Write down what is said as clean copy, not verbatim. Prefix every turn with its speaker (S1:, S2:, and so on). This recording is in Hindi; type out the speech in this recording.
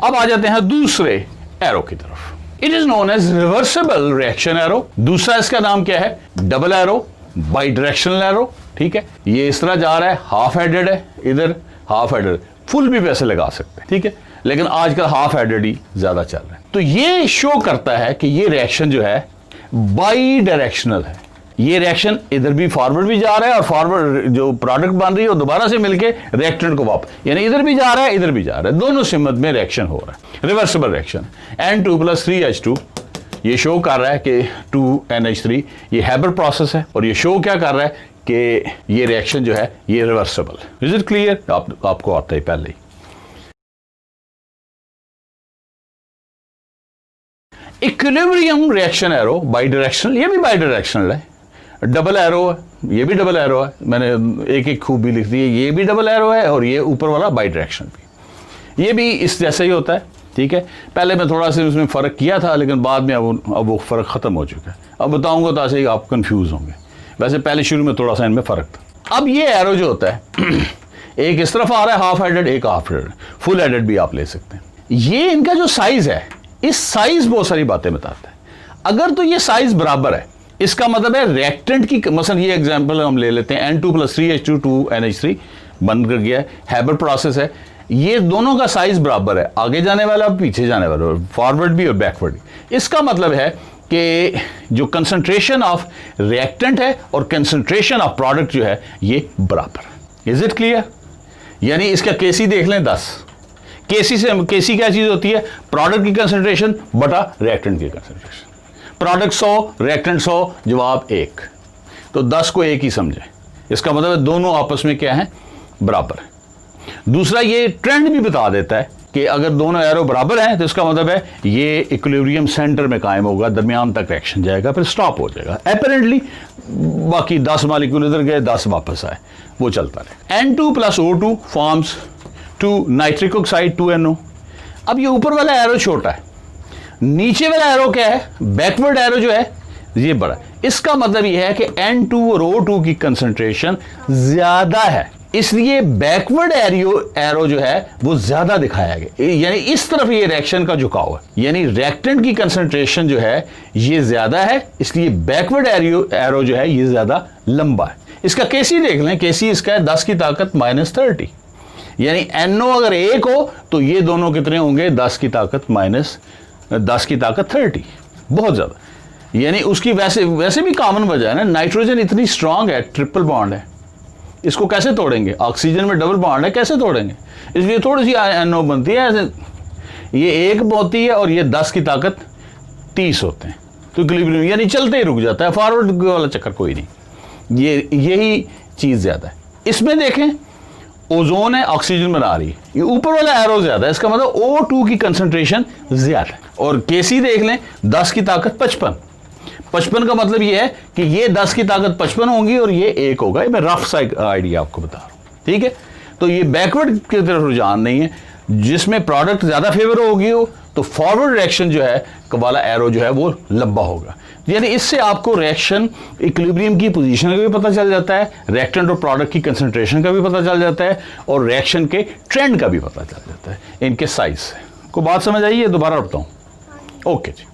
S1: अब आ जाते हैं दूसरे एरो की तरफ। It is known as reversible reaction arrow. दूसरा इसका नाम क्या है? Double arrow, bidirectional arrow. ठीक है, ये इस तरह जा रहा है, हाफ हेडेड है, इधर हाफ हेडेड, फुल भी पैसे लगा सकते हैं। ठीक है, लेकिन आजकल हाफ हेडेड ही ज्यादा चल रहा है। तो ये शो करता है कि ये रिएक्शन जो है बाई डायरेक्शनल है। ये रिएक्शन इधर भी फॉरवर्ड भी जा रहा है और फॉरवर्ड जो प्रोडक्ट बन रही है वो दोबारा से मिलके रिएक्टेंट को वापस, यानी इधर भी जा रहा है इधर भी जा रहा है, दोनों सिमत में रिएक्शन हो रहा है। रिवर्सिबल रिएक्शन N2 + 3H2 ये शो कर रहा है कि 2NH3 ये हैबर प्रोसेस है, और ये शो क्या कर रहा है कि ये रिएक्शन जो है ये रिवर्सिबल। Is it clear? आपको आता है पहले ही। Equilibrium reaction arrow bidirectional, ये भी बाई डायरेक्शनल है। डबल एरो है, ये भी डबल एरो है, मैंने एक एक खूबी लिख दी है, ये भी डबल एरो है और ये ऊपर वाला बाई डायरेक्शन भी, ये भी इस जैसे ही होता है। ठीक है, पहले मैं थोड़ा सा उसमें फ़र्क किया था, लेकिन बाद में अब वो फ़र्क ख़त्म हो चुका है। अब बताऊंगा तो ऐसे ही आप कंफ्यूज होंगे, वैसे पहले शुरू में थोड़ा सा इनमें फ़र्क था। अब ये एरो जो होता है एक इस तरफ आ रहा है हाफ हेडेड, एक हाफ हेडेड, फुल हेडेड भी आप ले सकते हैं। ये इनका जो साइज़ है, इस साइज़ बहुत सारी बातें बताता है। अगर तो ये साइज़ बराबर है, इसका मतलब है रिएक्टेंट की, मसलन ये एग्जांपल हम ले लेते हैं, N2 + 3H2 2NH3 बन कर गया है, हैबर प्रोसेस है, ये दोनों का साइज बराबर है, आगे जाने वाला पीछे जाने वाला, फॉरवर्ड भी और बैकवर्ड भी। इसका मतलब है कि जो कंसंट्रेशन ऑफ रिएक्टेंट है और कंसंट्रेशन ऑफ प्रोडक्ट जो है ये बराबर। Is it clear? यानी इसका केसी देख लें 10, केसी से, केसी क्या चीज होती है? प्रोडक्ट की कंसंट्रेशन बटा रिएक्टेंट की कंसंट्रेशन। प्रोडक्ट 100, रिएक्टेंट 100, जवाब 1, तो 10 को 1 ही समझे। इसका मतलब है दोनों आपस में क्या है? बराबर है। दूसरा, ये ट्रेंड भी बता देता है कि अगर दोनों एरो बराबर हैं तो इसका मतलब है ये इक्विलिब्रियम सेंटर में कायम होगा, दरमियान तक रिएक्शन जाएगा, फिर स्टॉप हो जाएगा अपेरेंटली। बाकी 10 मालिक्यूल इधर गए, 10 वापस आए, वो चलता रहे। N2 + O2 forms 2 nitric oxide 2NO। अब ये ऊपर वाला एरो छोटा है, नीचे वाला एरो क्या है? बैकवर्ड एरो जो है ये बड़ा। इसका मतलब ये है कि N2 और O2 की कंसंट्रेशन ज्यादा है, इसलिए बैकवर्ड एरो जो है वो ज्यादा दिखाया गया, यानी इस तरफ ये रिएक्शन का झुकाव है, यानी रिएक्टेंट की कंसंट्रेशन जो है ये ज्यादा है, इसलिए बैकवर्ड एरो जो है ये ज्यादा लंबा है। इसका केसी देख लें, केसी इसका है 10 की ताकत -30, यानी NO अगर 1 हो तो ये दोनों कितने होंगे? 10 की ताकत -30, बहुत ज्यादा। यानी उसकी वैसे भी कॉमन वजह है ना, नाइट्रोजन इतनी स्ट्रांग है, ट्रिपल बॉन्ड है, इसको कैसे तोड़ेंगे? ऑक्सीजन में डबल बॉन्ड है, कैसे तोड़ेंगे? इसलिए थोड़ी सी NO बनती है ऐसे, ये 1 होती है और ये 10 की ताकत 30 होते हैं, तो इक्विलिब्रियम यानी चलते ही रुक जाता है, फॉरवर्ड वाला चक्कर कोई नहीं। यही चीज ज्यादा है। इसमें देखें ओजोन है, ऑक्सीजन बना रही है, ये ऊपर वाला एरो ज्यादा है, इसका मतलब O2 की कंसंट्रेशन ज्यादा है। और केसी देख लें 10 की ताकत 55 का मतलब ये है कि ये 10 की ताकत 55 होगी और ये 1 होगा। ये मैं रफ सा आइडिया आपको बता रहा हूं, ठीक है। तो ये बैकवर्ड की तरफ रुझान नहीं है, जिसमें प्रोडक्ट ज्यादा फेवर होगी हो तो फॉरवर्ड रिएक्शन जो है वाला एरो जो है वो लंबा होगा। यानी इससे आपको रिएक्शन इक्विलिब्रियम की पोजीशन का भी पता चल जाता है, रिएक्टेंट और प्रोडक्ट की कंसंट्रेशन का भी पता चल जाता है, और रिएक्शन के ट्रेंड का भी पता चल जाता है, इनके साइज से। को बात समझ आई है? दोबारा बताऊं? ओके जी।